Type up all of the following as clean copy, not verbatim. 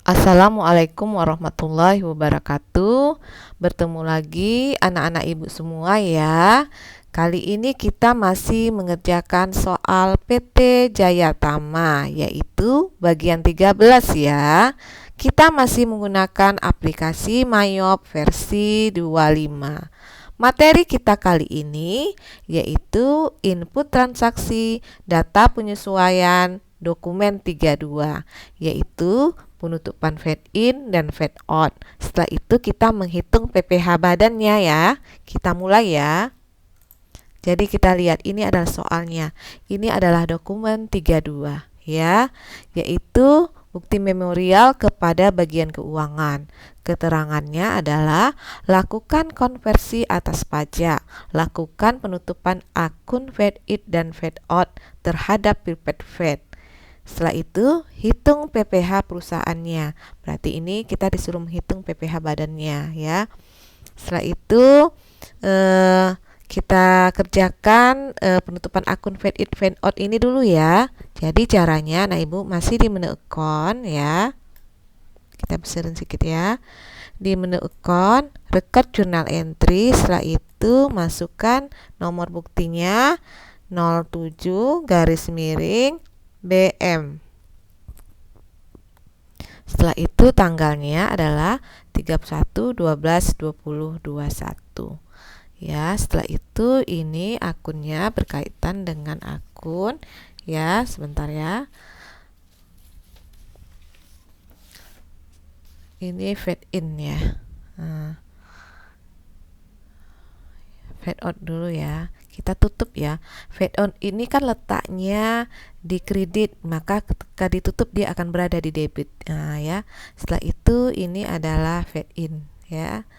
Assalamualaikum warahmatullahi wabarakatuh. Bertemu lagi anak-anak ibu semua ya. Kali ini kita masih mengerjakan soal PT Jaya Tama, yaitu bagian 13 ya. Kita masih menggunakan aplikasi Mayop versi 25. Materi kita kali ini yaitu input transaksi, data penyesuaian, dokumen 32, yaitu penutupan fade in dan fade out. Setelah itu kita menghitung PPh badannya ya. Kita mulai ya. Jadi kita lihat ini adalah soalnya. Ini adalah dokumen 32 ya, yaitu bukti memorial kepada bagian keuangan. Keterangannya adalah lakukan konversi atas pajak, lakukan penutupan akun fade in dan fade out terhadap prepaid fade. Setelah itu, hitung PPh perusahaannya. Berarti ini kita disuruh menghitung PPh badannya ya. Setelah itu, kita kerjakan penutupan akun fade in fade out ini dulu ya. Jadi caranya, nah ibu masih di menu account ya. Kita besarin sedikit ya. Di menu account, record journal entry. Setelah itu, masukkan nomor buktinya 07 garis miring BM. Setelah itu tanggalnya adalah 31/12/2021. Ya, setelah itu ini akunnya berkaitan dengan akun ya, sebentar ya. Ini fade in ya. Fade out dulu ya. Kita tutup ya. Fade out ini kan letaknya di kredit, maka ketika ditutup dia akan berada di debit. Nah, ya. Setelah itu ini adalah fade in ya.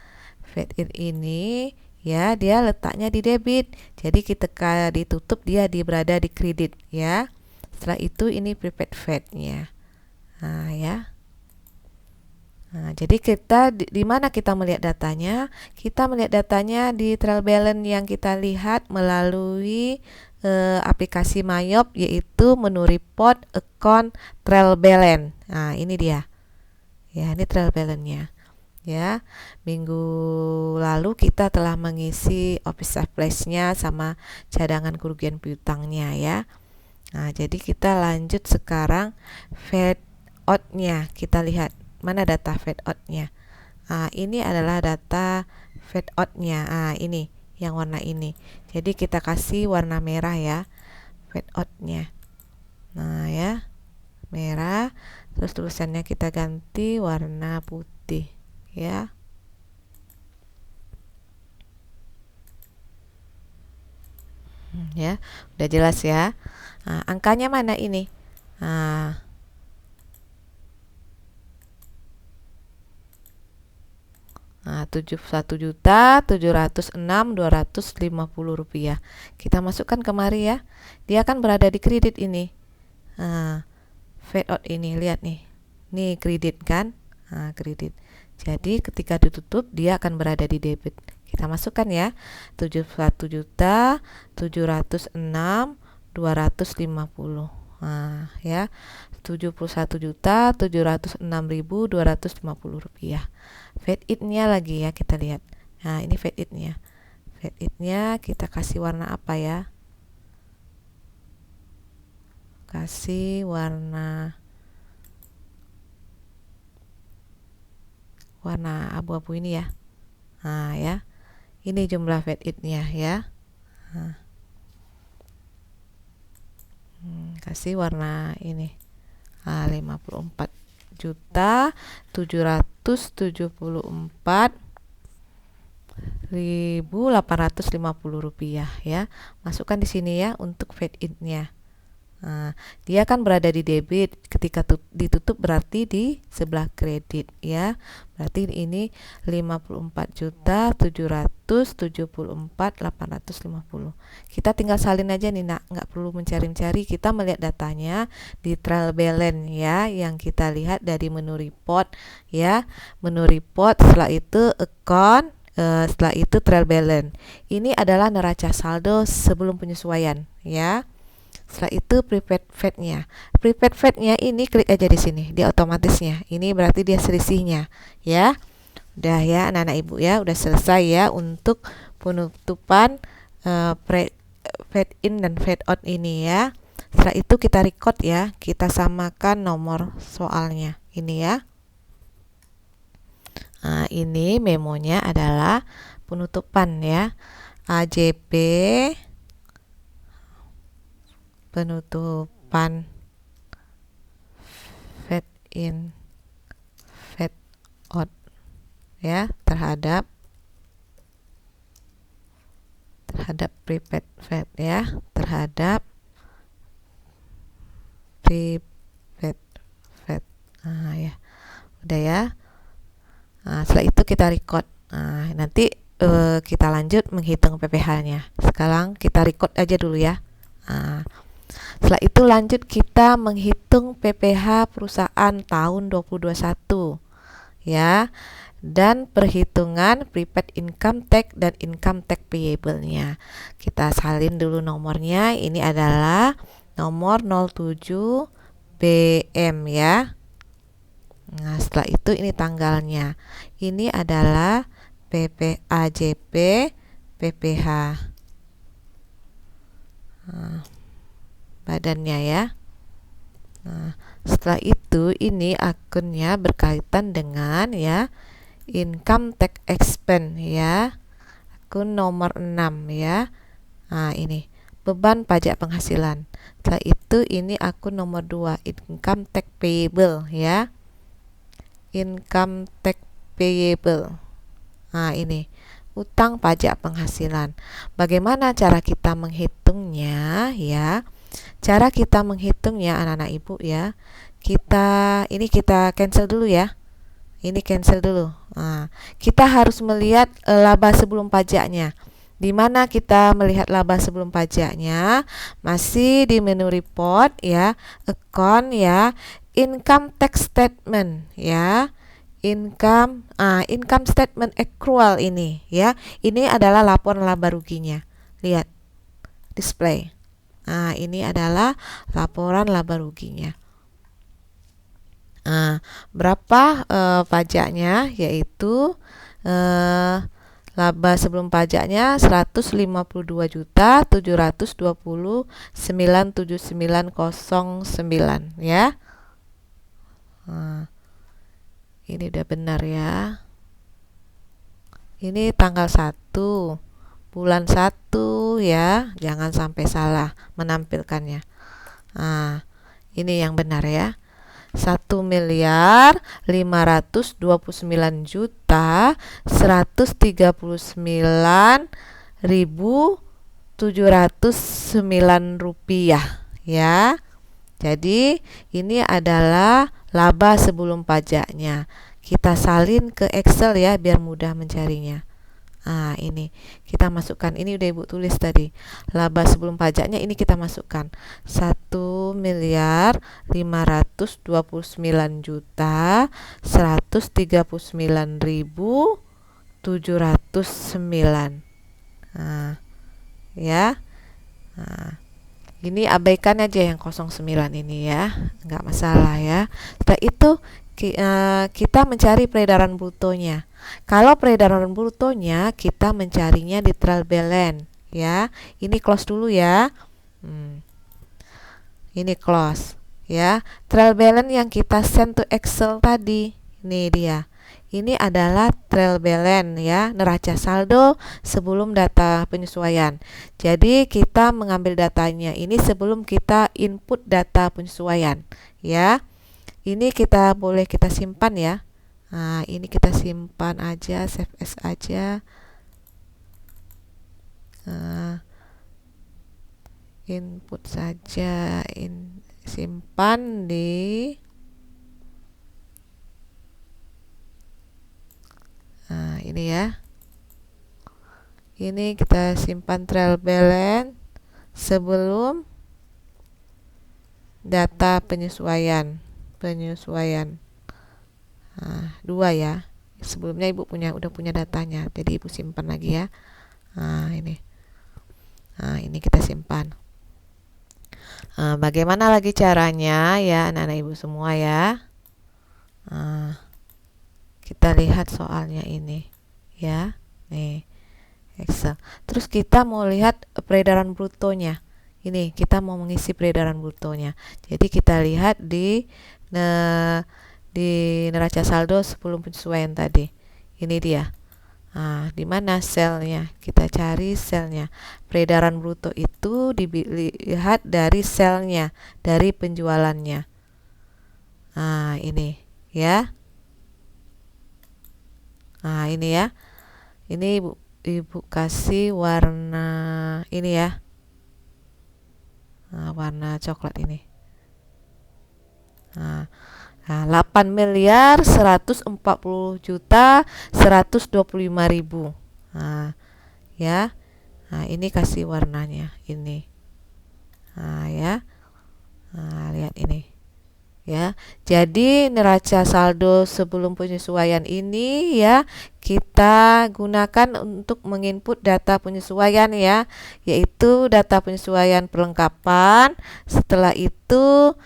Fade in ini ya dia letaknya di debit. Jadi ketika ditutup dia berada di kredit ya. Setelah itu ini prepaid fade-nya. Nah, ya. Nah, jadi kita di mana kita melihat datanya? Kita melihat datanya di trial balance yang kita lihat melalui aplikasi Mayop, yaitu menu report account trial balance. Nah, ini dia. Ya, ini trial balance-nya. Ya, minggu lalu kita telah mengisi office surplus-nya sama cadangan kerugian piutangnya ya. Nah, jadi kita lanjut sekarang fade out-nya. Kita lihat mana data fade out-nya. Ini adalah data fade out-nya. Ini yang warna ini. Jadi kita kasih warna merah ya, fade out-nya. Nah, ya. Merah. Terus tulisannya kita ganti warna putih ya. Ya, udah jelas ya. Angkanya mana ini? 71.706.250 rupiah. Kita masukkan kemari ya. Dia akan berada di kredit ini. Fade out ini, lihat nih. Nih kredit kan? Kredit. Jadi ketika ditutup dia akan berada di debit. Kita masukkan ya. 71.706.250. Ya. 71.706.250 rupiah. Fade in-nya lagi ya, kita lihat. Nah, ini fade in-nya. Fade in-nya kita kasih warna apa ya? Kasih warna abu-abu ini ya. Nah, ya. Ini jumlah fade in-nya ya. Kasih warna ini. 54.774.850 rupiah ya. Masukkan di sini ya untuk fade in-nya. Dia kan berada di debit, ketika ditutup berarti di sebelah kredit ya. Berarti ini 54.774.850. Kita tinggal salin aja nih nak, nggak perlu mencari-cari. Kita melihat datanya di trial balance ya, yang kita lihat dari menu report ya. Menu report, setelah itu account, setelah itu trial balance. Ini adalah neraca saldo sebelum penyesuaian ya. Setelah itu prepaid fetnya. Prepaid fetnya ini klik aja di sini, di otomatisnya. Ini berarti dia selisihnya, ya. Udah ya anak-anak ibu ya, udah selesai ya untuk penutupan fade in dan fade out ini ya. Setelah itu kita record ya, kita samakan nomor soalnya ini ya. Nah, ini memonya adalah penutupan ya. AJP penutupan fade in fade out ya terhadap prepaid fade ya, terhadap prepaid fade. Nah, ya. Udah ya. Nah, setelah itu kita record. Nah, nanti kita lanjut menghitung PPh-nya. Sekarang kita record aja dulu ya. Nah, setelah itu lanjut kita menghitung PPh perusahaan tahun 2021 ya, dan perhitungan prepaid income tax dan income tax payable-nya. Kita salin dulu nomornya. Ini adalah nomor 07 BM ya. Nah, setelah itu ini tanggalnya. Ini adalah PPAJP PPh. Nah, badannya ya. Nah, setelah itu ini akunnya berkaitan dengan ya income tax expense ya. Akun nomor 6 ya. Nah, ini beban pajak penghasilan. Setelah itu ini akun nomor 2 income tax payable ya. Income tax payable. Nah, ini utang pajak penghasilan. Bagaimana cara kita menghitungnya ya? Cara kita menghitungnya anak-anak ibu ya. Kita cancel dulu ya. Ini cancel dulu. Nah, kita harus melihat laba sebelum pajaknya. Di mana kita melihat laba sebelum pajaknya? Masih di menu report ya, account ya, income tax statement ya. Income statement accrual ini ya. Ini adalah laporan laba ruginya. Lihat display. Nah, ini adalah laporan laba ruginya. Nah, berapa pajaknya? Yaitu laba sebelum pajaknya 152.729.97909 ya. Nah, ini udah benar ya. Ini tanggal 1 bulan 1 ya. Jangan sampai salah menampilkannya. Nah, ini yang benar ya. 1.139.139.709 rupiah ya. Jadi ini adalah laba sebelum pajaknya. Kita salin ke Excel ya biar mudah mencarinya. Nah, ini kita masukkan. Ini udah Ibu tulis tadi. Laba sebelum pajaknya ini kita masukkan 1.129.139.709. Nah, ya. Nah, ini abaikan aja yang 09 ini ya, nggak masalah ya. Setelah itu kita mencari peredaran brutonya. Kalau peredaran brutonya kita mencarinya di trial balance ya. Ini close dulu ya. Ini close ya. Trial balance yang kita send to Excel tadi, ini dia. Ini adalah trial balance ya, neraca saldo sebelum data penyesuaian. Jadi kita mengambil datanya ini sebelum kita input data penyesuaian ya. Ini boleh kita simpan ya. Nah, ini kita simpan aja, save as aja. Input saja, simpan di ini ya. Ini kita simpan trial balance sebelum data penyesuaian. Nah, 2 ya. Sebelumnya Ibu udah punya datanya, jadi Ibu simpan lagi ya. Nah, ini kita simpan. Bagaimana lagi caranya ya anak-anak ibu semua ya? Kita lihat soalnya ini ya. Nih, Excel. Terus kita mau lihat peredaran brutonya. Ini kita mau mengisi peredaran brutonya. Jadi kita lihat di neraca saldo sebelum penyesuaian tadi. Ini dia. Di mana selnya? Kita cari selnya. Peredaran bruto itu dilihat dari selnya, dari penjualannya. Ini ya. Ini ya. Ini Ibu kasih warna ini ya. Warna coklat ini. 8 miliar 140 juta 125 ribu. Ya. Ini kasih warnanya ini. Ya. Lihat ini. Ya. Jadi neraca saldo sebelum penyesuaian ini ya kita gunakan untuk menginput data penyesuaian ya, yaitu data penyesuaian perlengkapan. Setelah itu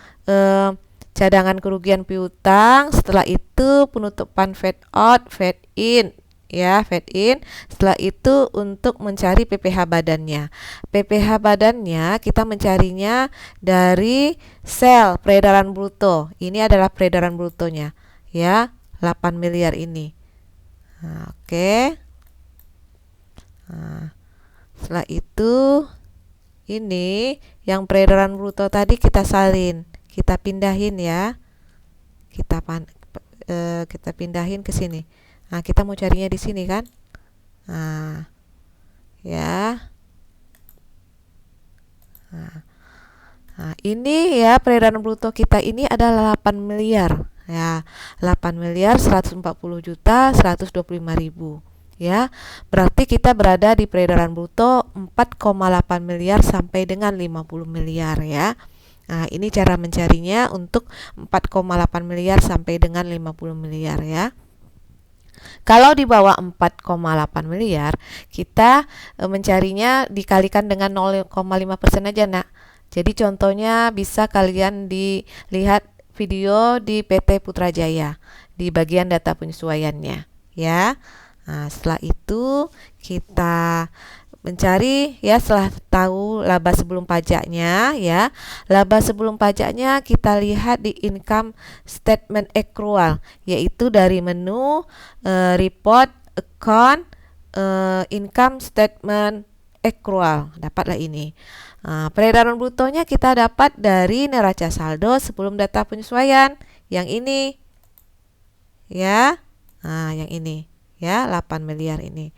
cadangan kerugian piutang, setelah itu penutupan fade out, fade in ya, fade in. Setelah itu untuk mencari PPh badannya. PPh badannya kita mencarinya dari sel peredaran bruto. Ini adalah peredaran brutonya ya, 8 miliar ini. Oke. Setelah itu ini yang peredaran bruto tadi kita salin, kita pindahin ya. Kita pindahin ke sini. Kita mau carinya di sini kan? Ya. Ini ya peredaran bruto kita ini adalah 8 miliar. Ya, 8 miliar 140 juta 125 ribu. Ya, berarti kita berada di peredaran bruto 4,8 miliar sampai dengan 50 miliar ya. Ini cara mencarinya untuk 4,8 miliar sampai dengan 50 miliar ya. Kalau di bawah 4,8 miliar, kita mencarinya dikalikan dengan 0,5% aja, Nak. Jadi contohnya bisa kalian dilihat video di PT Putrajaya di bagian data penyesuaiannya, ya. Setelah itu kita mencari ya, setelah tahu laba sebelum pajaknya ya. Laba sebelum pajaknya kita lihat di income statement accrual, yaitu dari menu report account income statement accrual. Dapatlah ini. Peredaran brutonya kita dapat dari neraca saldo sebelum data penyesuaian. Yang ini ya. Yang ini ya, 8 miliar ini.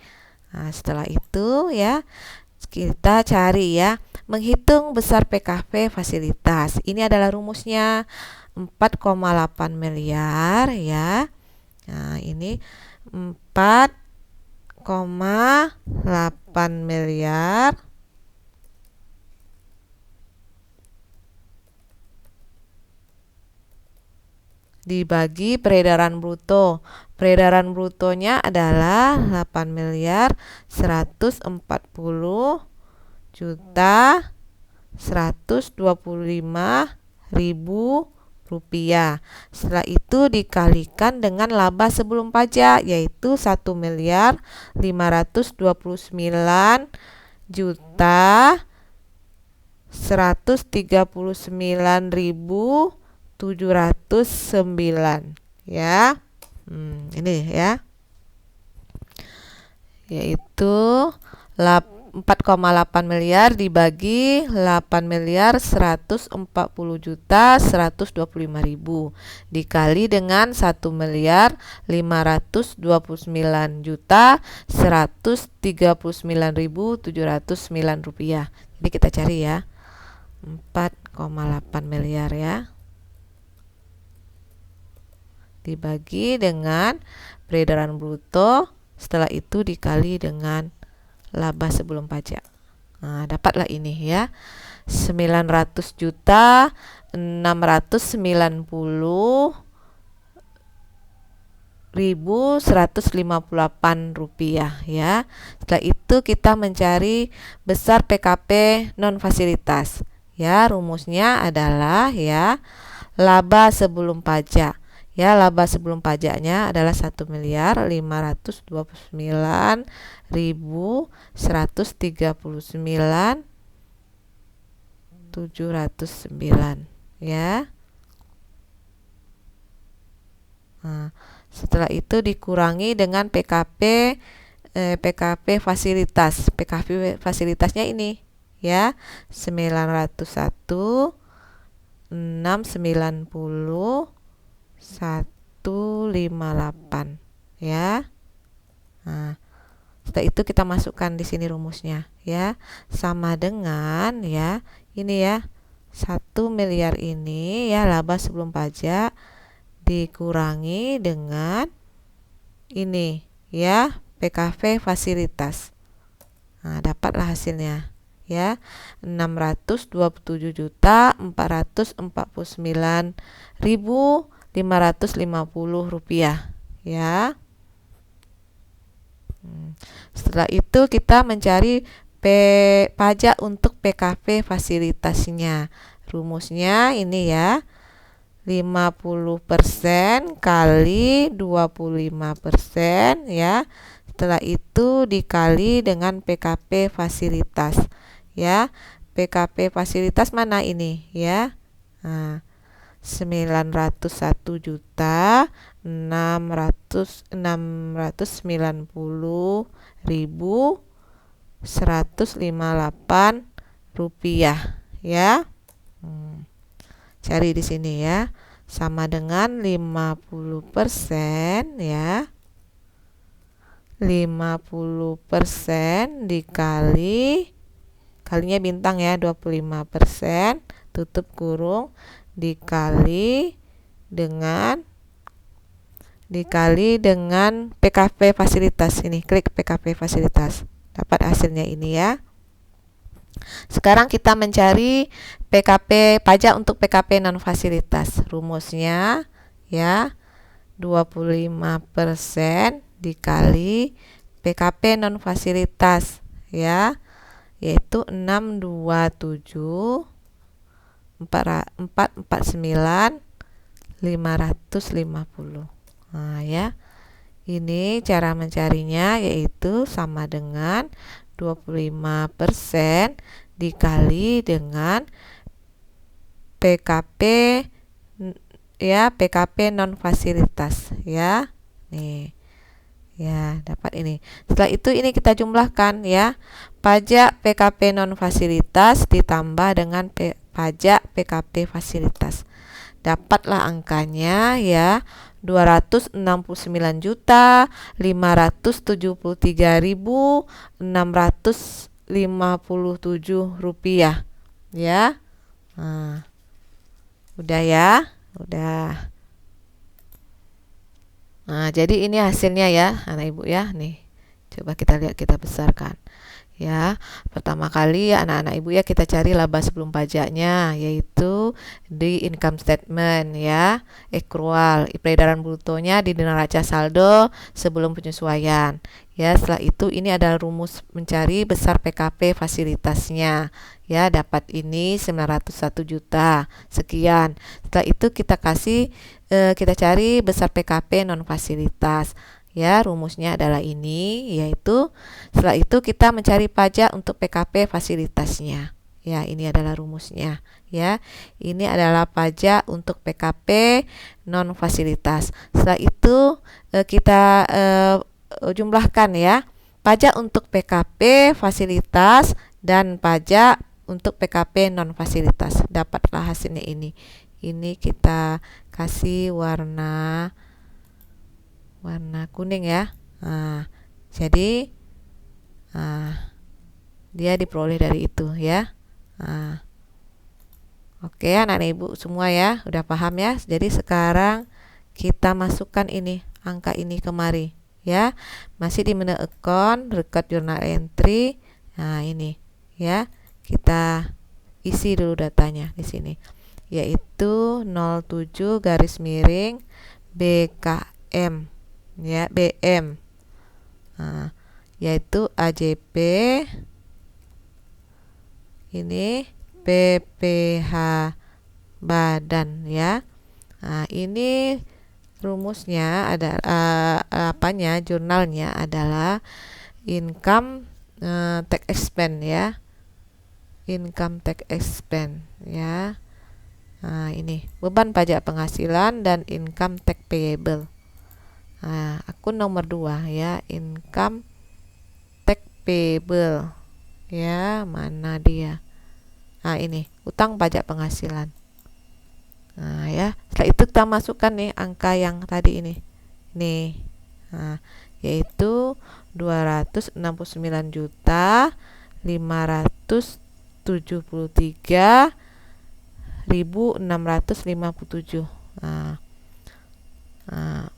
Setelah itu ya kita cari ya, menghitung besar PKP fasilitas. Ini adalah rumusnya 4,8 miliar ya. Ini 4,8 miliar dibagi peredaran bruto. Peredaran brutonya adalah 8 miliar 140 juta 125 ribu rupiah. Setelah itu dikalikan dengan laba sebelum pajak, yaitu 1 miliar 529 juta 139 ribu 709 ya. Ini ya, yaitu 4,8 miliar dibagi 8 miliar 140 juta 125 ribu dikali dengan 1 miliar 529 juta 139 ribu 709 rupiah. Jadi kita cari ya, 4,8 miliar ya, dibagi dengan peredaran bruto, setelah itu dikali dengan laba sebelum pajak. Dapatlah ini ya, 900 juta 690 ribu 158 rupiah ya. Setelah itu kita mencari besar PKP non fasilitas Ya, rumusnya adalah ya laba sebelum pajak. Ya, laba sebelum pajaknya adalah 1.529.709 ya. Nah, setelah itu dikurangi dengan PKP fasilitas. PKP fasilitasnya ini ya 901.690.158 ya. Nah, setelah itu kita masukkan di sini rumusnya ya, sama dengan ya ini ya 1 miliar ini ya laba sebelum pajak dikurangi dengan ini ya PKV fasilitas. Nah, dapatlah hasilnya ya 627.449.550 rupiah ya. Setelah itu kita mencari pajak untuk PKV fasilitasnya. Rumusnya ini ya 50% kali 25% ya. Setelah itu dikali dengan PKP fasilitas ya. PKP fasilitas mana ini ya? Nah, 901.690.158 rupiah ya. Cari di sini ya. Sama dengan 50% ya. 50% dikali, kalinya bintang ya, 25%, tutup kurung, dikali dengan PKP fasilitas. Ini klik PKP fasilitas, dapat hasilnya ini ya. Sekarang kita mencari PKP pajak untuk PKP non fasilitas. Rumusnya ya 25% dikali PKP non fasilitas ya, yaitu 627.449.550. Nah ya, ini cara mencarinya, yaitu sama dengan 25% dikali dengan PKP ya, PKP non fasilitas ya. Nih ya, dapat ini. Setelah itu ini kita jumlahkan ya, pajak PKP non fasilitas ditambah dengan pajak PKP fasilitas. Dapatlah angkanya ya 269.573.657 rupiah ya. Nah, udah ya, udah. Nah, jadi ini hasilnya ya anak ibu ya. Nih, coba kita lihat, kita besarkan ya. Pertama kali anak-anak ibu ya, kita cari laba sebelum pajaknya, yaitu di income statement ya, accrual, peredaran brutonya di neraca saldo sebelum penyesuaian ya. Setelah itu ini adalah rumus mencari besar PKP fasilitasnya ya, dapat ini 901 juta sekian. Setelah itu kita kita cari besar PKP non fasilitas ya, rumusnya adalah ini, yaitu setelah itu kita mencari pajak untuk PKP fasilitasnya ya. Ini adalah rumusnya ya, ini adalah pajak untuk PKP non fasilitas. Setelah itu kita jumlahkan ya, pajak untuk PKP fasilitas dan pajak untuk PKP non fasilitas. Dapatlah hasilnya ini. Ini kita kasih warna kuning ya. Nah, jadi dia diperoleh dari itu ya. Nah, oke anak-anak ibu semua ya, udah paham ya. Jadi sekarang kita masukkan ini, angka ini kemari ya. Masih di menu account, record journal entry. Nah, ini ya. Kita isi dulu datanya di sini, yaitu 07 garis miring BKM ya, BM. Nah, yaitu AJP ini PPh badan ya. Nah, ini rumusnya ada jurnalnya adalah income tax expense ya. Income tax expense ya. Nah, ini beban pajak penghasilan dan income tax payable. Nah, akun nomor 2 ya, income tax payable. Ya, mana dia? Nah, ini utang pajak penghasilan. Nah, ya. Setelah itu kita masukkan nih angka yang tadi ini. Nih. Nah, yaitu 269 juta 573.657. Nah,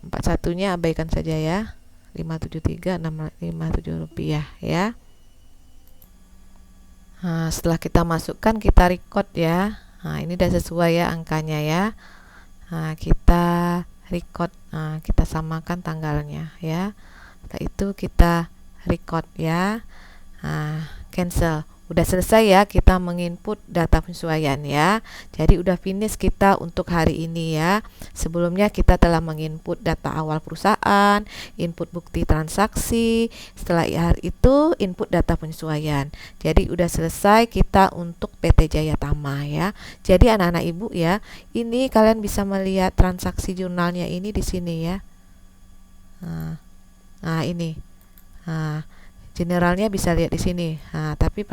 41-nya abaikan saja ya. 573.657 rupiah ya. Nah, setelah kita masukkan kita record ya. Nah, ini udah sesuai ya angkanya ya. Nah, kita record. Nah, kita samakan tanggalnya ya. Setelah itu kita record ya. Nah, cancel. Udah selesai ya kita menginput data penyesuaian ya. Jadi udah finish kita untuk hari ini ya. Sebelumnya kita telah menginput data awal perusahaan, input bukti transaksi, setelah itu input data penyesuaian. Jadi udah selesai kita untuk PT Jaya Tama ya. Jadi anak-anak ibu ya, ini kalian bisa melihat transaksi jurnalnya ini di sini ya. Nah, ini. Nah, generalnya bisa lihat di sini. Nah, tapi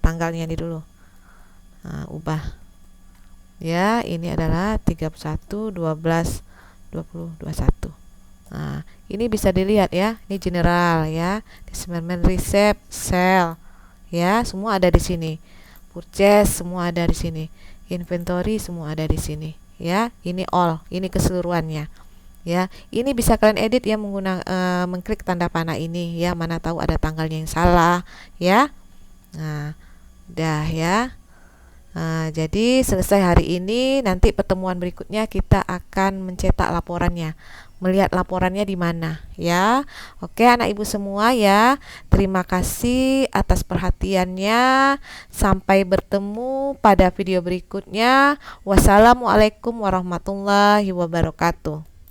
tanggalnya ini dulu. Nah, ubah. Ya, ini adalah 31/12/2021. Nah, ini bisa dilihat ya. Ini general ya. Disbursement, receipt, sale. Ya, semua ada di sini. Purchase semua ada di sini. Inventory semua ada di sini. Ya, ini all. Ini keseluruhannya. Ya, ini bisa kalian edit ya menggunakan mengklik tanda panah ini ya, mana tahu ada tanggalnya yang salah ya. Nah, udah ya. Jadi selesai hari ini, nanti pertemuan berikutnya kita akan mencetak laporannya, melihat laporannya di mana ya. Oke anak ibu semua ya, terima kasih atas perhatiannya. Sampai bertemu pada video berikutnya. Wassalamualaikum warahmatullahi wabarakatuh.